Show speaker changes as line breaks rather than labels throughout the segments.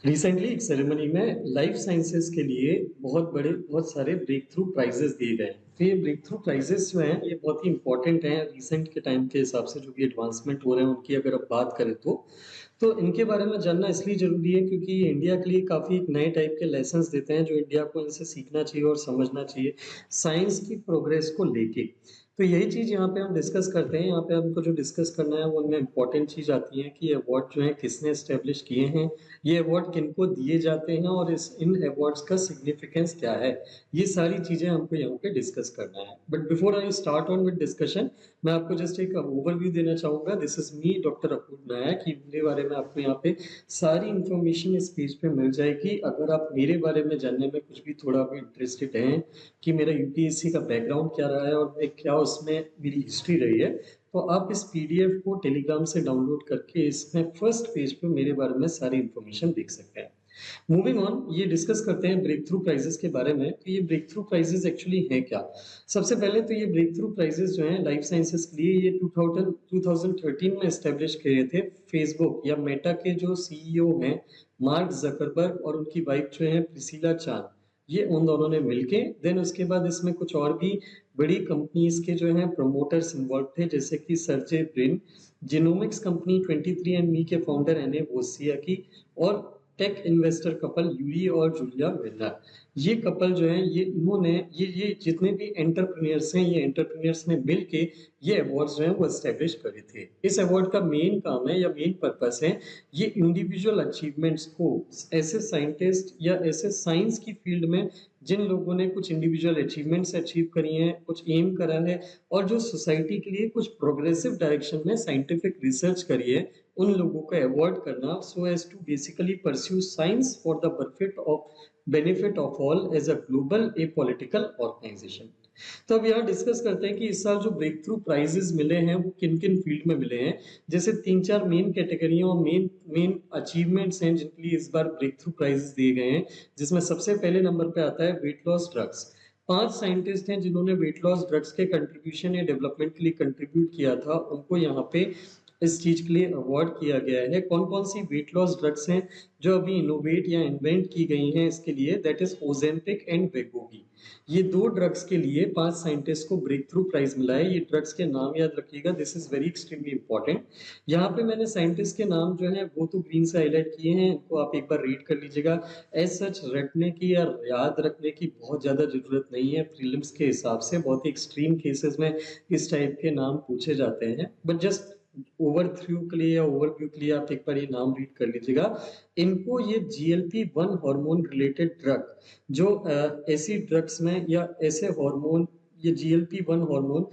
Recently एक ceremony में life sciences के लिए बहुत सारे ब्रेक थ्रू प्राइजेस दिए गए। तो ये ब्रेक थ्रू प्राइजेस जो हैं ये बहुत ही इंपॉर्टेंट हैं रिसेंट के टाइम के हिसाब से, जो भी एडवांसमेंट हो रहे हैं उनकी अगर आप बात करें तो इनके बारे में जानना इसलिए ज़रूरी है क्योंकि ये इंडिया के लिए काफ़ी नए टाइप के लेसन्स देते हैं जो इंडिया को इनसे सीखना चाहिए और समझना चाहिए साइंस की प्रोग्रेस को लेके। तो यही चीज़ यहाँ पे हम डिस्कस करते हैं। यहाँ पे हमको जो डिस्कस करना है वो उनमें इम्पोर्टेंट चीज़ आती है कि ये अवार्ड जो है किसने एस्टेब्लिश किए हैं, ये अवार्ड किनको दिए जाते हैं और इस इन अवार्ड्स का सिग्निफिकेंस क्या है। ये सारी चीज़ें हमको यहाँ पे डिस्कस करना है। But before I start on with discussion, मैं आपको जस्ट एक ओवरव्यू देना चाहूँगा। दिस इज़ मी डॉक्टर अपूर्व नायक। ये मेरे बारे में आपको यहाँ पे सारी इन्फॉर्मेशन इस पेज पे मिल जाएगी। अगर आप मेरे बारे में जानने में कुछ भी थोड़ा भी इंटरेस्टेड हैं कि मेरा यूपीएससी का बैकग्राउंड क्या रहा है और मैं क्या उसमें मेरी हिस्ट्री रही है, तो आप इस पीडीएफ को टेलीग्राम से डाउनलोड करके इसमें फर्स्ट पेज पे मेरे बारे में सारी इन्फॉर्मेशन देख सकते हैं। मूविंग ऑन, ये डिस्कस करते हैं ब्रेक थ्रू प्राइजेस के बारे में। तो ये ब्रेक थ्रू प्राइजेस एक्चुअली हैं क्या? सबसे पहले तो ये ब्रेक थ्रू प्राइजेस जो हैं लाइफ साइंसेस के लिए, ये 2013 में एस्टेब्लिश किए थे। फेसबुक या मेटा के जो सीईओ हैं मार्क जकरबर्ग और उनकी वाइफ जो है प्रिसिला चान, ये उन दोनों ने मिलके, देन उसके बाद इसमें कुछ और भी बड़ी कंपनीज के जो हैं प्रमोटर्स इन्वॉल्व थे, जैसे कि Sergey Brin, genomics company 23andMe के फाउंडर एने वोसियाकी और टेक इन्वेस्टर कपल यूरी और जूलिया मिलर। ये कपल जो है ये इन्होंने ये जितने भी एंटरप्रेन्योर्स हैं, ये एंटरप्रेन्योर्स ने मिलके ये अवार्ड्स जो हैं वो एस्टेब्लिश करे थे। इस अवार्ड का मेन काम है या मेन पर्पस है, ये इंडिविजुअल अचीवमेंट्स को, ऐसे साइंटिस्ट या ऐसे साइंस की फील्ड में जिन लोगों ने कुछ इंडिविजुअल अचीवमेंट्स अचीव करी हैं, कुछ एम करा है और जो सोसाइटी के लिए कुछ प्रोग्रेसिव डायरेक्शन में साइंटिफिक रिसर्च करी है, उन लोगों को अवॉर्ड करना, so as to basically pursue science for the benefit of all as a global apolitical organisation. तो अब यहाँ डिस्कस करते हैं कि इस साल जो ब्रेक थ्रू प्राइजेस मिले हैं वो किन किन फील्ड में मिले हैं। जैसे तीन चार मेन कैटेगरियां और मेन मेन अचीवमेंट्स हैं जिनके लिए इस बार ब्रेक थ्रू प्राइजेस दिए गए हैं, जिसमें सबसे पहले नंबर पे आता है वेट लॉस ड्रग्स। 5 साइंटिस्ट हैं जिन्होंने वेट लॉस ड्रग्स के कंट्रीब्यूशन या डेवलपमेंट के लिए कंट्रीब्यूट किया था, उनको यहाँ पे इस चीज के लिए अवार्ड किया गया है। कौन कौन सी वेट लॉस ड्रग्स हैं जो अभी इनोवेट या इन्वेंट की गई हैं इसके लिए, दैट इज ओजेम्पिक एंड वेगोवी। ये दो ड्रग्स के लिए 5 साइंटिस्ट को ब्रेक थ्रू प्राइज मिला है। ये ड्रग्स के नाम याद रखिएगा, this is very extremely important. यहाँ पे मैंने साइंटिस्ट के नाम जो है वो तो ग्रीन से हाईलाइट किए हैं, इनको आप एक बार रीड कर लीजिएगा। एज सच रटने की या याद रखने की बहुत ज्यादा जरूरत नहीं है। प्रीलिम्स के हिसाब से बहुत ही एक्सट्रीम केसेस में इस टाइप के नाम पूछे जाते हैं, बट जस्ट ओवरव्यू के लिए या ओवरव्यू के लिए आप एक बार ये नाम रीड कर लीजिएगा। इनको ये GLP-1 हार्मोन रिलेटेड ड्रग, जो ऐसी ड्रग्स में या ऐसे हार्मोन, ये GLP-1 हार्मोन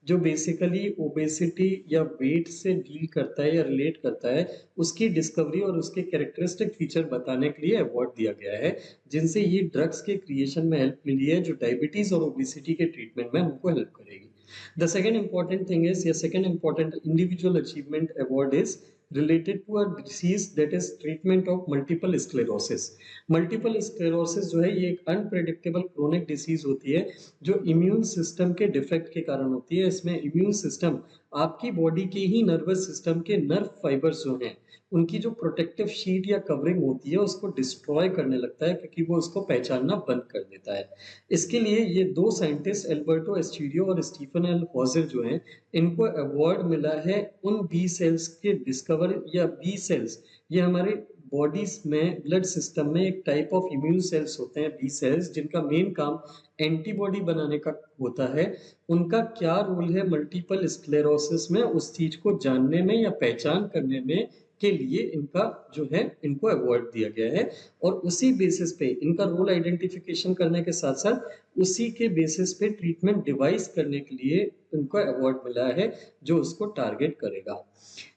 जो बेसिकली ओबेसिटी या वेट से डील करता है या रिलेट करता है, उसकी डिस्कवरी और उसके कैरेक्टरिस्टिक फीचर बताने के लिए अवार्ड दिया गया है, जिनसे ये ड्रग्स के क्रिएशन में हेल्प मिली है, जो डायबिटीज और ओबेसिटी के ट्रीटमेंट में हमको हेल्प करेगी। The second important thing is, your second important individual achievement award is related to a disease, that is treatment of multiple sclerosis. Multiple sclerosis जो है ये एक अनप्रेडिक्टेबल क्रोनिक डिसीज होती है जो इम्यून सिस्टम के डिफेक्ट के कारण होती है। इसमें इम्यून सिस्टम आपकी बॉडी के ही नर्वस सिस्टम के नर्व फाइबर्स जो हैं उनकी जो प्रोटेक्टिव शीट या कवरिंग होती है उसको डिस्ट्रॉय करने लगता है, क्योंकि वो उसको पहचानना बंद कर देता है। इसके लिए ये दो साइंटिस्ट एल्बर्टो एस्टीरियो और स्टीफन एल हॉजर जो हैं, इनको अवार्ड मिला है उन बी सेल्स के डिस्कवर, या बी सेल्स ये हमारे बॉडीज में ब्लड सिस्टम में एक टाइप ऑफ इम्यून सेल्स होते हैं, बी सेल्स, जिनका मेन काम एंटीबॉडी बनाने का होता है। उनका क्या रोल है मल्टीपल स्क्लेरोसिस में, उस चीज को जानने में या पहचान करने में के लिए इनका जो है इनको अवार्ड दिया गया है। और उसी बेसिस पे इनका रोल आइडेंटिफिकेशन करने के साथ साथ उसी के बेसिस पे ट्रीटमेंट डिवाइस करने के लिए इनको अवार्ड मिला है जो उसको टारगेट करेगा।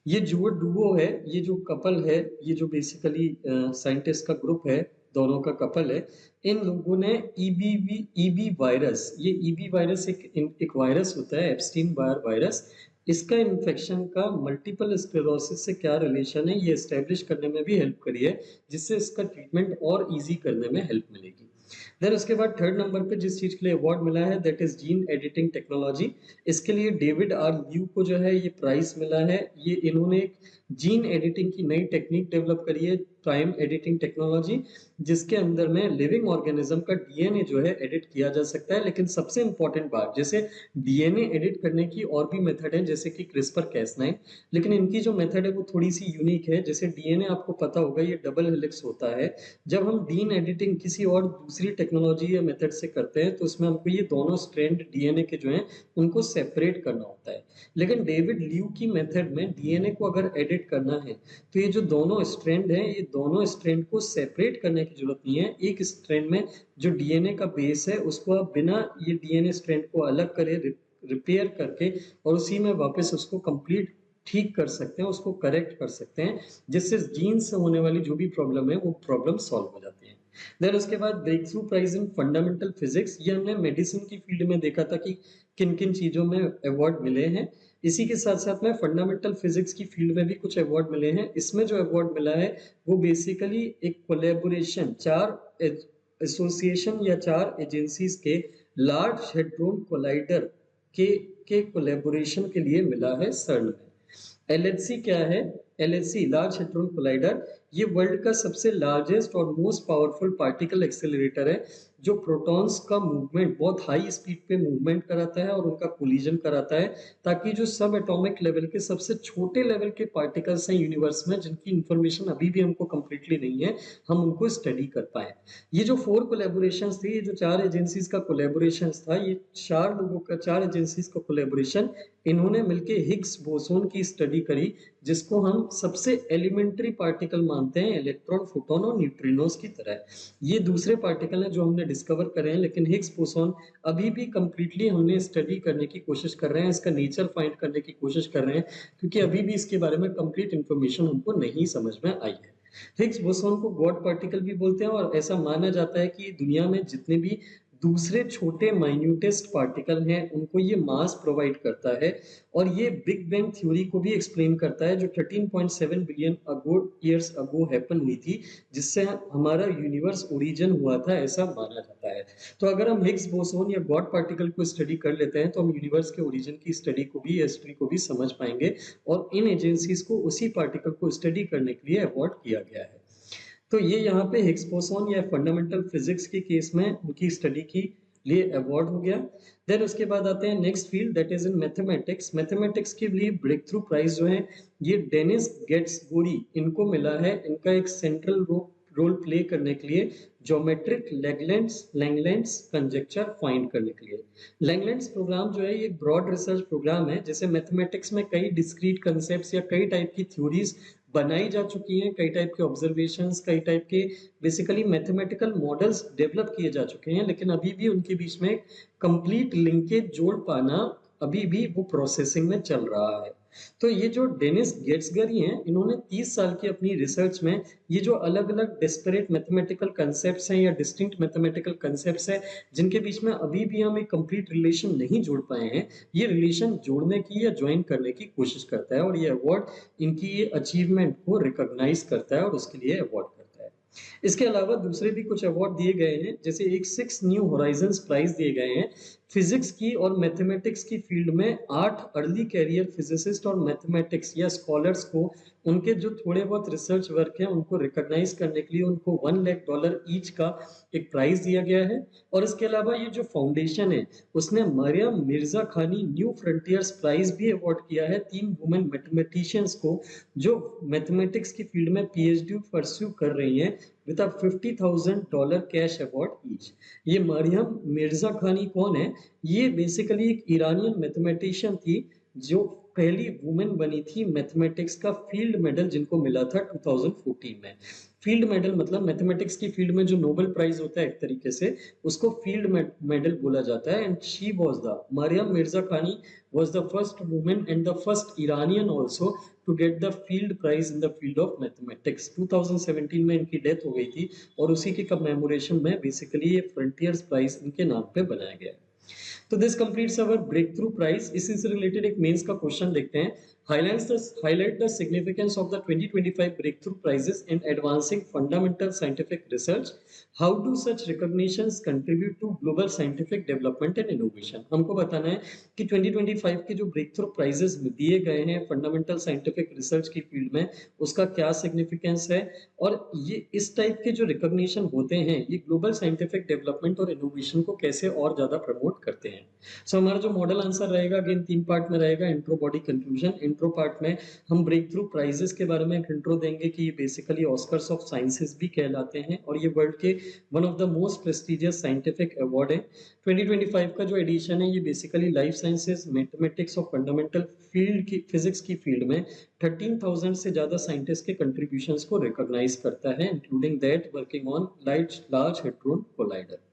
ये जो डुओ है, ये जो कपल है, ये जो बेसिकली साइंटिस्ट का ग्रुप है, दोनों का कपल है, इन लोगों ने ईबी वायरस, ये ईबी वायरस एक वायरस होता है, एप्स्टीन बार वायरस, इसका इन्फेक्शन का मल्टीपल स्क्लेरोसिस से क्या रिलेशन है ये एस्टेब्लिश करने में भी हेल्प करी है, जिससे इसका ट्रीटमेंट और इजी करने में हेल्प मिलेगी। देन उसके बाद थर्ड नंबर पे जिस चीज के लिए अवार्ड मिला है, that is gene editing technology. इसके लिए डेविड आर ल्यू को जो है ये प्राइज मिला है। ये इन्होंने एक जीन एडिटिंग की नई टेक्निक डेवलप करी है प्राइम एडिटिंग टेक्नोलॉजी, जिसके अंदर में लिविंग ऑर्गेनिज्म का डीएनए जो है एडिट किया जा सकता है। लेकिन सबसे इंपॉर्टेंट बात, जैसे डीएनए एडिट करने की और भी मेथड है जैसे कि क्रिस्पर कैस9, लेकिन इनकी जो मेथड है वो थोड़ी सी यूनिक है। जैसे डीएनए आपको पता होगा ये डबल हेलिक्स होता है। जब हम डीएनए एडिटिंग किसी और दूसरी टेक्नोलॉजी या मेथड से करते हैं तो उसमें हमको ये दोनों स्ट्रैंड डीएनए के जो हैं उनको सेपरेट करना होता है। लेकिन डेविड ल्यू की मेथड में डीएनए को अगर एडिट करना है तो ये जो दोनों स्ट्रैंड हैं, ये दोनों स्ट्रैंड को सेपरेट करने की जरूरत नहीं है। एक स्ट्रैंड में जो डीएनए का बेस है उसको आप बिना ये डीएनए स्ट्रैंड को अलग करे, रिपेयर करके और उसी में वापस उसको कंप्लीट ठीक कर सकते हैं, उसको करेक्ट कर सकते हैं, जिससे जीन से होने वाली जो भी प्रॉब्लम है वो प्रॉब्लम सॉल्व हो जाती है। देन उसके बाद breakthrough prize in fundamental physics, ये हमने मेडिसिन की फील्ड में देखा था कि किन किन चीजों में अवार्ड मिले हैं। इसी के साथ साथ में फंडामेंटल फिजिक्स की फील्ड में भी कुछ अवार्ड मिले हैं। इसमें जो अवार्ड मिला है वो बेसिकली एक कोलेबोरेशन, चार एसोसिएशन या चार एजेंसीज के लार्ज हेड्रोन कोलाइडर के कोलेबोरेशन के लिए मिला है सर्न में। एलएचसी क्या है? एलएचसी लार्ज हेड्रोन कोलाइडर, ये वर्ल्ड का सबसे लार्जेस्ट और मोस्ट पावरफुल पार्टिकल एक्सेलरेटर है जो प्रोटॉन्स का मूवमेंट बहुत हाई स्पीड पे मूवमेंट कराता है और उनका कोलिजन कराता है, ताकि जो सब एटॉमिक लेवल के सबसे छोटे लेवल के पार्टिकल्स हैं यूनिवर्स में, जिनकी इंफॉर्मेशन अभी भी हमको कंप्लीटली नहीं है, हम उनको स्टडी कर पाए। ये जो 4 कोलैबोरेशंस थे, ये जो 4 एजेंसीज का कोलैबोरेशन था, ये 4 लोगों का, 4 एजेंसीज का कोलैबोरेशन, इन्होंने मिलके हिग्स बोसोन की स्टडी करी, जिसको हम सबसे एलिमेंट्री पार्टिकल मानते हैं इलेक्ट्रॉन, फोटोन और न्यूट्रिनोस की तरह। ये दूसरे पार्टिकल हैं जो हमने डिस्कवर करे हैं, लेकिन हिग्स बोसोन अभी भी कंप्लीटली हमने स्टडी करने की कोशिश कर रहे हैं, इसका नेचर फाइंड करने की कोशिश कर रहे हैं, क्योंकि अभी भी इसके बारे में कंप्लीट इंफॉर्मेशन हमको नहीं समझ में आई है। हिग्स बोसोन को गॉड पार्टिकल भी बोलते हैं और ऐसा माना जाता है कि दुनिया में जितने भी दूसरे छोटे माइन्यूटेस्ट पार्टिकल हैं उनको ये मास प्रोवाइड करता है, और ये बिग बैंग थ्योरी को भी एक्सप्लेन करता है जो 13.7 बिलियन ईयर्स अगो हैपन हुई थी, जिससे हमारा यूनिवर्स ओरिजिन हुआ था, ऐसा माना जाता है। तो अगर हम हिग्स बोसोन या गॉड पार्टिकल को स्टडी कर लेते हैं तो हम यूनिवर्स के ओरिजिन की स्टडी को भी, हिस्ट्री को भी समझ पाएंगे, और इन एजेंसीज को उसी पार्टिकल को स्टडी करने के लिए अवार्ड किया गया है। तो ये यहाँ पे हिग्स बोसोन या फंडामेंटल फिजिक्स के केस में उनकी स्टडी की लिए अवार्ड हो गया। देन उसके बाद आते हैं next field, that is in mathematics. Mathematics के लिए ब्रेक थ्रू प्राइज जो है ये डेनिस गेट्सबुरी, इनको मिला है। इनका एक सेंट्रल रोल प्ले करने के लिए ज्योमेट्रिक लैंगलैंड्स कंजेक्चर फाइंड करने के लिए। लैंगलैंड्स प्रोग्राम जो है ये ब्रॉड रिसर्च प्रोग्राम है। जैसे मैथमेटिक्स में कई डिस्क्रीट कंसेप्ट्स या कई टाइप की थ्योरीज बनाई जा चुकी हैं, कई टाइप के ऑब्जर्वेशंस, कई टाइप के बेसिकली मैथमेटिकल मॉडल्स डेवलप किए जा चुके हैं, लेकिन अभी भी उनके बीच में कंप्लीट लिंकेज जोड़ पाना अभी भी वो प्रोसेसिंग में चल रहा है। तो ये जो डेनिस गेट्सबरी हैं, इन्होंने 30 साल की अपनी रिसर्च में ये जो अलग अलग डिस्परेट मैथमेटिकल कंसेप्ट्स हैं या डिस्टिंक्ट मैथमेटिकल कंसेप्ट्स हैं, जिनके बीच में अभी भी हम एक कंप्लीट रिलेशन नहीं जोड़ पाए हैं, ये रिलेशन जोड़ने की या ज्वाइन करने की कोशिश करता है, और ये अवार्ड इनकी ये अचीवमेंट को रिकॉग्नाइज करता है और उसके लिए अवार्ड करता है। इसके अलावा दूसरे भी कुछ अवार्ड दिए गए हैं, जैसे एक 6 न्यू होराइजन्स प्राइज दिए गए हैं फिजिक्स की और मैथमेटिक्स की फील्ड में। 8 अर्ली कैरियर फिजिसिस्ट और मैथमेटिक्स या स्कॉलर्स को उनके जो थोड़े बहुत रिसर्च वर्क है उनको रिकॉग्नाइज करने के लिए उनको $1 लाख ईच का एक प्राइज दिया गया है। और इसके अलावा ये जो फाउंडेशन है उसने मरियम मिर्जा खानी न्यू फ्रंटियर्स प्राइज भी अवार्ड किया है 3 वुमेन मैथमेटिशियंस को जो मैथमेटिक्स की फील्ड में पीएचडी परस्यू कर रही हैं, with a $50,000 cash award each. ये मरियम मिर्जा खानी कौन है? ये बेसिकली एक ईरानियन मैथमेटिशियन थी जो पहली वुमेन बनी थी मैथमेटिक्स का फील्ड मेडल जिनको मिला था 2014 में। फील्ड मेडल मतलब मैथमेटिक्स की फील्ड में जो नोबेल प्राइज होता है एक तरीके से, उसको फील्ड मेडल बोला जाता है। And she was the Maryam Mirzakhani was the first woman and the first Iranian also to get the field prize in the field of mathematics। 2017 में इनकी डेथ हो गई थी और उसी के कमेमोरेशन में बेसिकली ये फ्रंटियर्स प्राइज इनके नाम पे बनाया गया है। तो this completes our breakthrough prize. इसी से रिलेटेड एक मेंस का क्वेश्चन देखते हैं। highlight the significance of the 2025 breakthrough prizes in advancing fundamental scientific research. How do such recognitions contribute to global scientific development and innovation? हमको बताना है कि 2025 के जो ब्रेक थ्रू प्राइजेस दिए गए हैं फंडामेंटल साइंटिफिक रिसर्च की फील्ड में, उसका क्या सिग्निफिकेंस है और ये इस टाइप के जो रिकॉग्निशन होते हैं ये ग्लोबल साइंटिफिक डेवलपमेंट और इनोवेशन को कैसे और ज्यादा प्रमोट करते हैं। सो हमारा जो मॉडल आंसर रहेगा अगेन 3 पार्ट में रहेगा, intro, body, conclusion. Intro part में हम ब्रेक थ्रू प्राइजेस के बारे में एक इंट्रो देंगे कि ये बेसिकली ऑस्कर्स ऑफ साइंसेस भी कहलाते हैं और ये वर्ल्ड के one of the most prestigious scientific award है। 2025 का जो एडिशन है ये बेसिकली लाइफ साइंसेस, मैथमेटिक्स और फंडामेंटल फील्ड की फिजिक्स की फील्ड में 13,000 से ज्यादा साइंटिस्ट के कंट्रीब्यूशंस को रिकॉग्नाइज करता है, including that working on large hadron collider.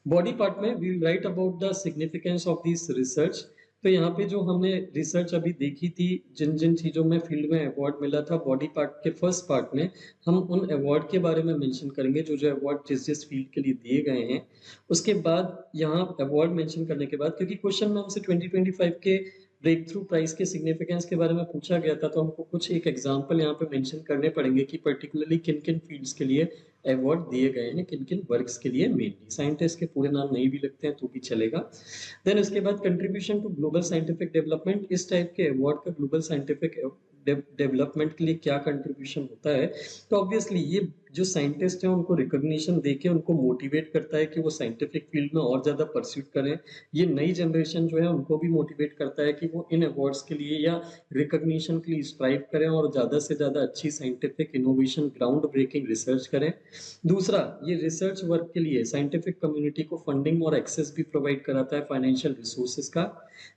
Body part में we will write about the significance of this research. तो यहाँ पे जो हमने रिसर्च अभी देखी थी, जिन जिन चीज़ों में फील्ड में अवार्ड मिला था, बॉडी पार्ट के फर्स्ट पार्ट में हम उन अवार्ड के बारे में मेंशन करेंगे, जो जो अवार्ड जिस जिस फील्ड के लिए दिए गए हैं। उसके बाद यहाँ अवार्ड मेंशन करने के बाद, क्योंकि क्वेश्चन में हमसे 2025 के ब्रेक थ्रू प्राइज के सिग्निफिकेंस के बारे में पूछा गया था, तो हमको कुछ एक एग्जाम्पल यहाँ पे मेंशन करने पड़ेंगे कि पर्टिकुलरली किन किन फील्ड्स के लिए अवार्ड दिए गए हैं, किन किन वर्क्स के लिए। मेनली साइंटिस्ट के पूरे नाम नहीं भी लगते हैं तो भी चलेगा। देन उसके बाद contribution to global scientific development, इस टाइप के अवार्ड का ग्लोबल साइंटिफिक डेवलपमेंट के लिए क्या कंट्रीब्यूशन होता है। तो ऑब्वियसली ये जो साइंटिस्ट हैं उनको रिकॉग्निशन देके उनको मोटिवेट करता है कि वो साइंटिफिक फील्ड में और ज़्यादा परस्यूट करें। ये नई जनरेशन जो है उनको भी मोटिवेट करता है कि वो इन अवार्ड्स के लिए या रिकॉग्निशन के लिए स्ट्राइव करें और ज़्यादा से ज़्यादा अच्छी scientific innovation, ground breaking research करें। दूसरा, ये रिसर्च वर्क के लिए साइंटिफिक कम्युनिटी को फंडिंग और एक्सेस भी प्रोवाइड कराता है, फाइनेंशियल रिसोर्सेज का।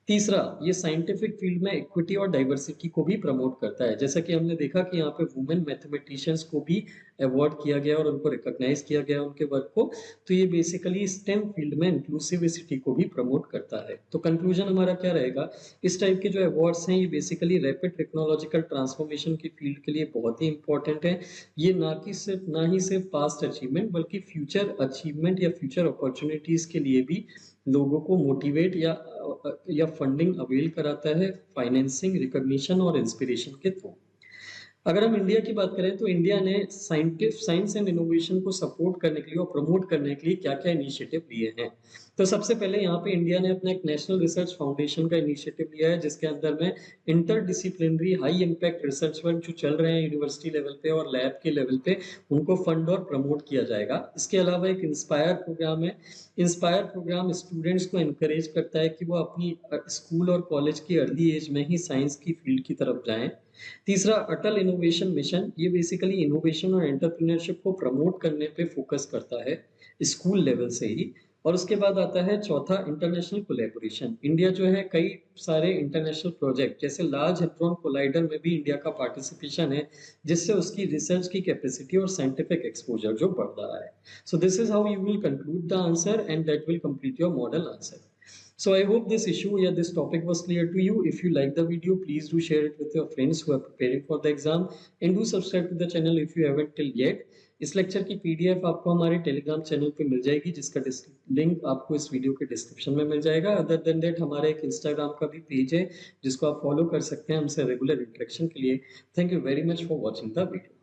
तीसरा, ये साइंटिफिक फील्ड में इक्विटी और डाइवर्सिटी को भी प्रमोट करता है। जैसा कि हमने देखा कि यहाँ पे वुमेन मैथमेटिशियंस को भी अवार्ड किया गया और उनको रिकॉग्नाइज किया गया उनके वर्क को। तो ये बेसिकली स्टेम फील्ड में इंक्लूसिविटी को भी प्रमोट करता है। तो कंक्लूजन हमारा क्या रहेगा, इस टाइप के जो अवार्ड्स हैं ये बेसिकली रैपिड टेक्नोलॉजिकल ट्रांसफॉर्मेशन की फील्ड के लिए बहुत ही इंपॉर्टेंट है। ये ना ही सिर्फ पास्ट अचीवमेंट बल्कि फ्यूचर अचीवमेंट या फ्यूचर अपॉर्चुनिटीज के लिए भी लोगों को मोटिवेट या फंडिंग अवेल कराता है, फाइनेंसिंग, रिकॉग्निशन और इंस्पिरेशन के थ्रू। अगर हम इंडिया की बात करें तो इंडिया ने साइंस एंड इनोवेशन को सपोर्ट करने के लिए और प्रमोट करने के लिए क्या क्या इनिशिएटिव लिए हैं। तो सबसे पहले यहाँ पे इंडिया ने अपना एक नेशनल रिसर्च फाउंडेशन का इनिशिएटिव लिया है, जिसके अंदर में interdisciplinary high impact research work जो चल रहे हैं यूनिवर्सिटी लेवल पे और लैब के लेवल पे, उनको फंड और प्रमोट किया जाएगा। इसके अलावा एक इंस्पायर प्रोग्राम है। इंस्पायर प्रोग्राम स्टूडेंट्स को एनकरेज करता है कि वो अपनी स्कूल और कॉलेज की अर्ली एज में ही साइंस की फील्ड की तरफ जाएं। तीसरा, अटल इनोवेशन मिशन, ये बेसिकली इनोवेशन और एंटरप्रेन्योरशिप को प्रमोट करने पे फोकस करता है स्कूल लेवल से ही। और उसके बाद आता है चौथा, इंटरनेशनल कोलैबोरेशन। इंडिया जो है कई सारे इंटरनेशनल प्रोजेक्ट जैसे लार्ज हेड्रोन कोलाइडर में भी इंडिया का पार्टिसिपेशन है, जिससे उसकी रिसर्च की कैपेसिटी और साइंटिफिक एक्सपोजर जो बढ़ रहा है। So this is how you will conclude the answer and that will complete your model answer. So I hope this issue, yeah, this topic was clear to you. If you like the video, please do share it with your friends who are preparing for the exam, and do subscribe to the channel if you haven't till yet. इस lecture की PDF आपको हमारे Telegram channel पे मिल जाएगी, जिसका link आपको इस video के डिस्क्रिप्शन में मिल जाएगा। अदर देन दैट हमारा एक इंस्टाग्राम का भी पेज है जिसको आप फॉलो कर सकते हैं हमसे रेगुलर इंटरेक्शन के लिए। Thank you very much for watching the video.